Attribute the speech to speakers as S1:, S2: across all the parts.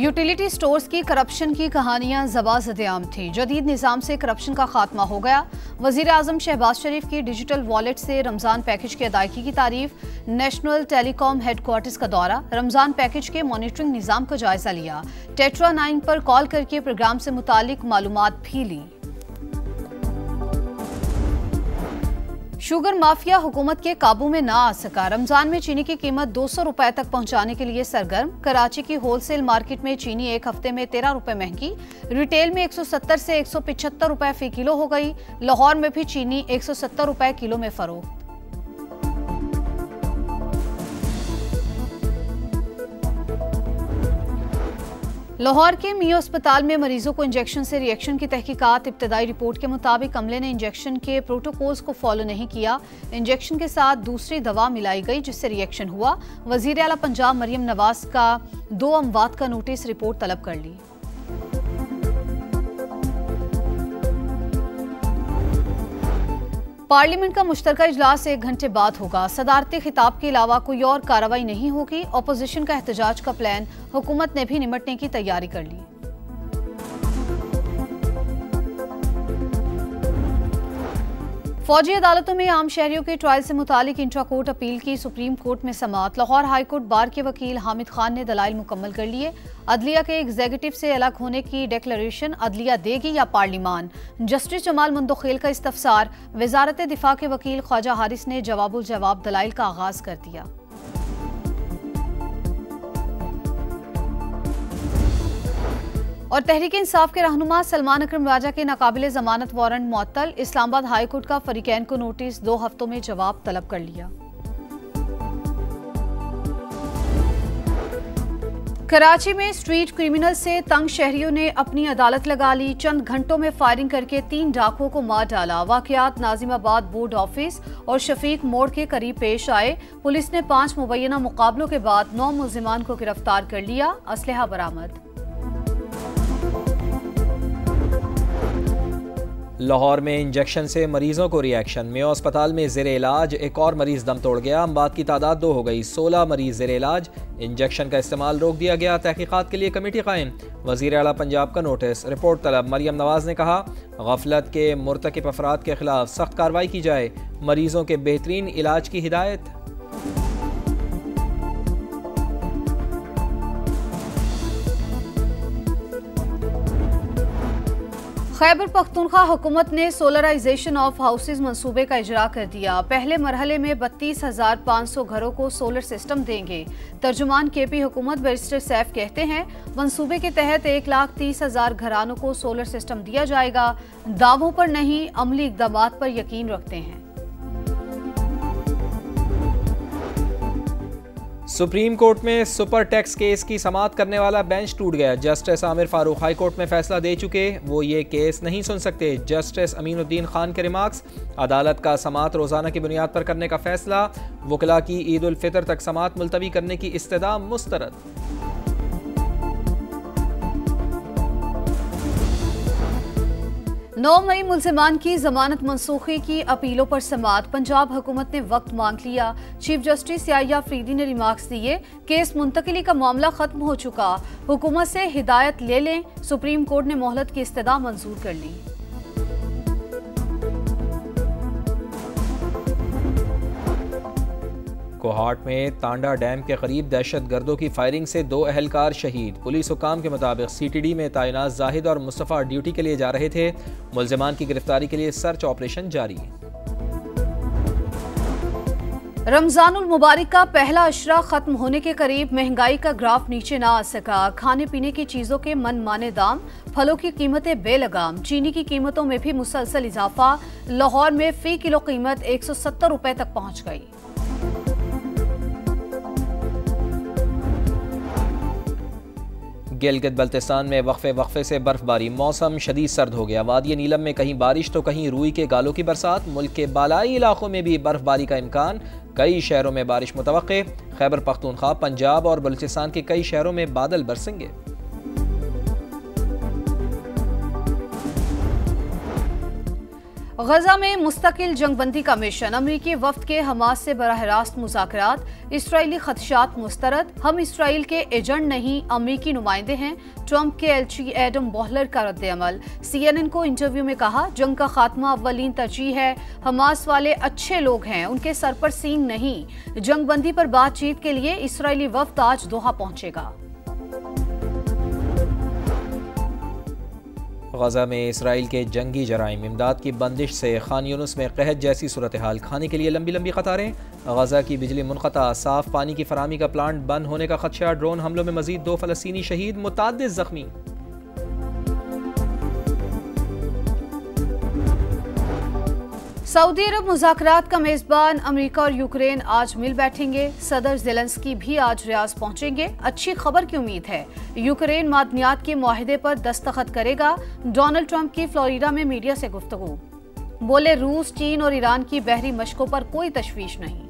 S1: Utility stores की corruption की कहानियां ज़बाज़-ए-आम थी। जदीद निज़ाम से करप्शन का खात्मा हो गया। वज़ीर आज़म शहबाज शरीफ की डिजिटल वॉलेट से रमज़ान पैकेज की अदायगी की तारीफ। नेशनल टेलीकॉम हेडक्वार्टर्स का दौरा, रमज़ान पैकेज के मॉनिटरिंग निज़ाम का जायजा लिया। टेट्रा 9 पर कॉल करके प्रोग्राम से मुतालिक मालूमात भी ली। शुगर माफिया हुकूमत के काबू में ना आ सका। रमजान में चीनी की कीमत 200 रुपए तक पहुंचाने के लिए सरगर्म। कराची की होलसेल मार्केट में चीनी एक हफ्ते में 13 रुपए महंगी, रिटेल में 170 से 175 रुपए फी किलो हो गई। लाहौर में भी चीनी 170 रुपए किलो में फरोख्त। लाहौर के मियो अस्पताल में मरीजों को इंजेक्शन से रिएक्शन की तहकीकात। इब्तदाई रिपोर्ट के मुताबिक अमले ने इंजेक्शन के प्रोटोकॉल्स को फॉलो नहीं किया। इंजेक्शन के साथ दूसरी दवा मिलाई गई जिससे रिएक्शन हुआ। वजीर आला पंजाब मरियम नवाज का 2 अमवात का नोटिस रिपोर्ट तलब कर ली। पार्लियामेंट का मुश्तरका इजलास 1 घंटे बाद होगा। सदारती खिताब के अलावा कोई और कार्रवाई नहीं होगी। अपोजिशन का एहतजाज का प्लान, हुकूमत ने भी निमटने की तैयारी कर ली। फौजी अदालतों में आम शहरियों के ट्रायल से मुतालिक इंट्रा कोर्ट अपील की सुप्रीम कोर्ट में समाअत। लाहौर हाई कोर्ट बार के वकील हामिद खान ने दलाइल मुकम्मल कर लिए। अदलिया के एग्जीक्यूटिव से अलग होने की डिक्लेरेशन अदलिया देगी या पार्लिमान। जस्टिस जमाल मुंदखेल का इस्तफसार। वजारत दिफा के वकील ख्वाजा हारिस ने जवाबुल जवाब दलाइल का आगाज कर दिया। और तहरीक इंसाफ के रहनुमा सलमान अकरम राजा के नाकाबिले जमानत वारंट मुअत्तल। इस्लामाबाद हाई कोर्ट का फरीकैन को नोटिस, 2 हफ्तों में जवाब तलब कर लिया। कराची में स्ट्रीट क्रिमिनल से तंग शहरियों ने अपनी अदालत लगा ली। चंद घंटों में फायरिंग करके 3 डाकुओं को मार डाला। वाकयात नाजिमाबाद बोर्ड ऑफिस और शफीक मोड़ के करीब पेश आए। पुलिस ने 5 मुबैना मुकाबलों के बाद 9 मुल्जिमान को गिरफ्तार कर लिया। असलहा बरामद।
S2: लाहौर में इंजेक्शन से मरीजों को रिएक्शन। मेयो अस्पताल में ज़ेरे इलाज एक और मरीज दम तोड़ गया। अमवात की तादाद 2 हो गई। 16 मरीज ज़ेरे इलाज। इंजेक्शन का इस्तेमाल रोक दिया गया। तहकीकात के लिए कमेटी कायम। वज़ीर आला पंजाब का नोटिस, रिपोर्ट तलब। मरियम नवाज ने कहा गफलत के मुर्तकिब अफराद के खिलाफ सख्त कार्रवाई की जाए। मरीजों के बेहतरीन इलाज की हिदायत।
S1: खैबर पख्तूनख्वा हुकूमत ने सोलराइजेशन ऑफ हाउसेज मंसूबे का इजरा कर दिया। पहले मरहले में 32,500 घरों को सोलर सिस्टम देंगे। तर्जुमान केपी हुकूमत बैरिस्टर सैफ कहते हैं मंसूबे के तहत 1,30,000 घरानों को सोलर सिस्टम दिया जाएगा। दावों पर नहीं, अमली इक़दामात पर यकीन रखते हैं।
S2: सुप्रीम कोर्ट में सुपर टैक्स केस की समाअत करने वाला बेंच टूट गया। Justice Aamir Farooq high court में फैसला दे चुके, वो ये केस नहीं सुन सकते। जस्टिस अमीनुद्दीन खान के रिमार्क्स। अदालत का समाअत रोजाना की बुनियाद पर करने का फैसला। वकला की ईद उल फितर तक समाअत मुलतवी करने की इस्तदा मुस्तरद। 9 मई
S1: मुल्जिमान की जमानत मनसूखी की अपीलों पर समाअत। पंजाब हुकूमत ने वक्त मांग लिया। चीफ जस्टिस याहिया अफरीदी ने रिमार्क्स दिए, केस मुंतकिली का मामला खत्म हो चुका, हुकूमत से हिदायत ले लें। सुप्रीम कोर्ट ने मोहलत की इस्तदा मंजूर कर ली।
S2: कोहाट में तांडा डैम के करीब दहशतगर्दों की फायरिंग से 2 अहलकार शहीद। पुलिस हुकाम के मुताबिक सीटीडी में तैनात जाहिद और मुस्तफ़ा ड्यूटी के लिए जा रहे थे। मुल्जिमान की गिरफ्तारी के लिए सर्च ऑपरेशन जारी।
S1: रमजानुल मुबारक का पहला अशरा खत्म होने के करीब। महंगाई का ग्राफ नीचे ना आ सका। खाने पीने की चीजों के मनमाने दाम, फलों की कीमतें बेलगाम। चीनी की कीमतों में भी मुसलसल इजाफा। लाहौर में फी किलो कीमत 170 रुपए तक पहुंच गई।
S2: गिलगित बल्तिस्तान में वक्फे से बर्फबारी। मौसम शदीद सर्द हो गया। वादी नीलम में कहीं बारिश तो कहीं रूई के गालों की बरसात। मुल्क के बालाई इलाकों में भी बर्फबारी का इम्कान। कई शहरों में बारिश मुतवक्के। खैबर पख्तूनख्वा, पंजाब और बलूचिस्तान के कई शहरों में बादल बरसेंगे।
S1: गजा में मुस्तकिल जंगबंदी का मिशन, अमरीकी वफ्द के हमास से बराह रास्त मुज़ाकरात, इसराइली खदशात मुस्तरद, हम इसराइल के एजेंट नहीं अमरीकी नुमाइंदे हैं, ट्रंप के एलची एडम बॉहलर का रद्द-ए-अमल। CNN को इंटरव्यू में कहा, जंग का खात्मा अव्वलीन तरजीह है, हमास वाले अच्छे लोग हैं, उनके सर पर सींग नहीं। जंगबंदी पर बातचीत के लिए इसराइली वफ्द आज दोहा पहुंचेगा।
S2: गजा में इसराइल के जंगी जराइम, इमदाद की बंदिश से खान यूनुस में कहत जैसी सूरत हाल, खाने के लिए लंबी लंबी कतारें, गजा की बिजली मुनक़ता, साफ पानी की फराहमी का प्लांट बंद होने का खदशा, ड्रोन हमलों में मजीद 2 फ़लस्तीनी शहीद, मुतअद्दिद ज़ख्मी।
S1: सऊदी अरब मुज़ाकरात का मेज़बान, अमेरिका और यूक्रेन आज मिल बैठेंगे। सदर ज़ेलेंस्की भी आज रियाज पहुंचेंगे। अच्छी खबर की उम्मीद है, यूक्रेन मादनियात के मुआहदे पर दस्तखत करेगा। डोनाल्ड ट्रंप की फ्लोरिडा में मीडिया से गुफ्तगू, बोले रूस, चीन और ईरान की बहरी मशकों पर कोई तशवीश नहीं।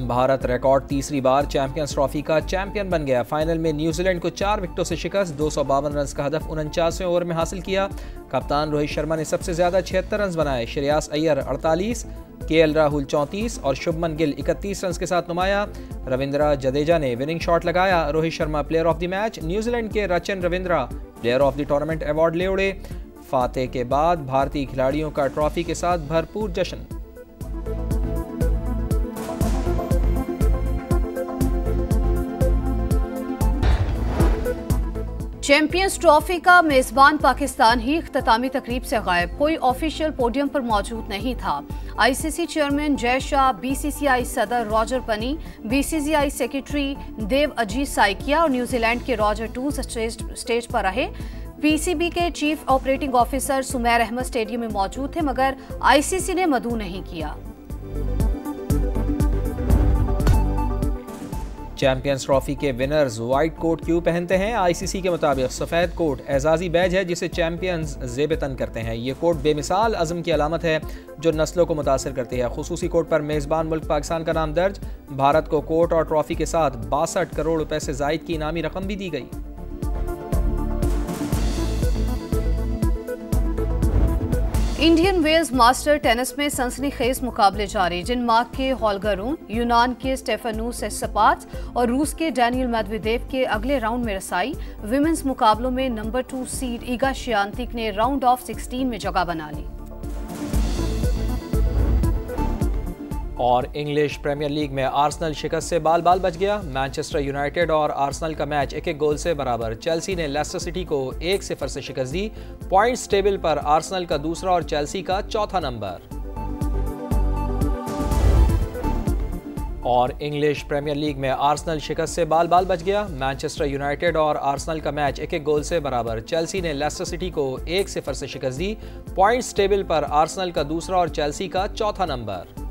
S2: भारत रिकॉर्ड तीसरी बार चैंपियंस ट्रॉफी का चैंपियन बन गया। फाइनल में न्यूजीलैंड को 4 विकेटों से शिकस्त, 252 रन का हदफ 49वें ओवर में हासिल किया। कप्तान रोहित शर्मा ने सबसे ज्यादा 76 रन बनाए, श्रेयास अय्यर 48, KL राहुल 34 और शुभमन गिल 31 रन के साथ नुमाया। रविंद्र जडेजा ने विनिंग शॉट लगाया। Rohit Sharma player of the match, New Zealand के Rachin Ravindra player of the tournament award ले उड़े। फातेह के बाद भारतीय खिलाड़ियों का ट्रॉफी के साथ भरपूर जश्न।
S1: चैंपियंस ट्रॉफी का मेजबान पाकिस्तान ही इख्तितामी तकरीब से गायब, कोई ऑफिशियल पोडियम पर मौजूद नहीं था। ICC chairman Jay Shah, BCCI सदर रॉजर पनी, BCCI सेक्रेटरी देव अजीत साइकिया और न्यूजीलैंड के रॉजर टूल्स स्टेज पर रहे। PCB के chief operating officer Sumair Ahmed stadium में मौजूद थे, मगर ICC ने मदऊ नहीं किया।
S2: चैंपियंस ट्रॉफी के विनर्स व्हाइट कोट क्यों पहनते हैं? ICC के मुताबिक सफ़ेद कोट एजाजी बैज है जिसे चैंपियंस ज़ेब-ए-तन करते हैं। ये कोट बेमिसाल अज़म की अलामत है जो नस्लों को मुतासर करती है। खुसूसी कोट पर मेज़बान मुल्क पाकिस्तान का नाम दर्ज। भारत को कोट और ट्रॉफी के साथ 62 करोड़ रुपए से ज़ायद की इनामी रकम भी दी गई।
S1: इंडियन वेल्स मास्टर टेनिस में सनसनीखेज मुकाबले जारी। डेनमार्क के होल्गर रून, यूनान के स्टेफानोस सेस्पास और रूस के डैनियल मेदवेदेव के अगले राउंड में रसाई। विमेंस मुकाबलों में नंबर 2 सीड ईगा श्यानतिक ने राउंड ऑफ 16 में जगह बना ली।
S2: और इंग्लिश प्रीमियर लीग में आर्सेनल शिकस्त से बाल बाल बच गया। मैनचेस्टर यूनाइटेड और आर्सेनल का मैच 1-1 गोल से बराबर। चेल्सी ने लेस्टर सिटी को 1-0 से शिकस्त दी। पॉइंट्स टेबल पर आर्सेनल का दूसरा और चेल्सी का चौथा नंबर। और इंग्लिश प्रीमियर लीग में आर्सेनल शिकस्त से बाल बाल बच गया। मैनचेस्टर यूनाइटेड और आर्सेनल का मैच 1-1 गोल से बराबर। चेल्सी ने लेस्टर सिटी को 1-0 से शिकस्त दी। पॉइंट्स टेबल पर आर्सेनल का दूसरा और चेल्सी का चौथा नंबर।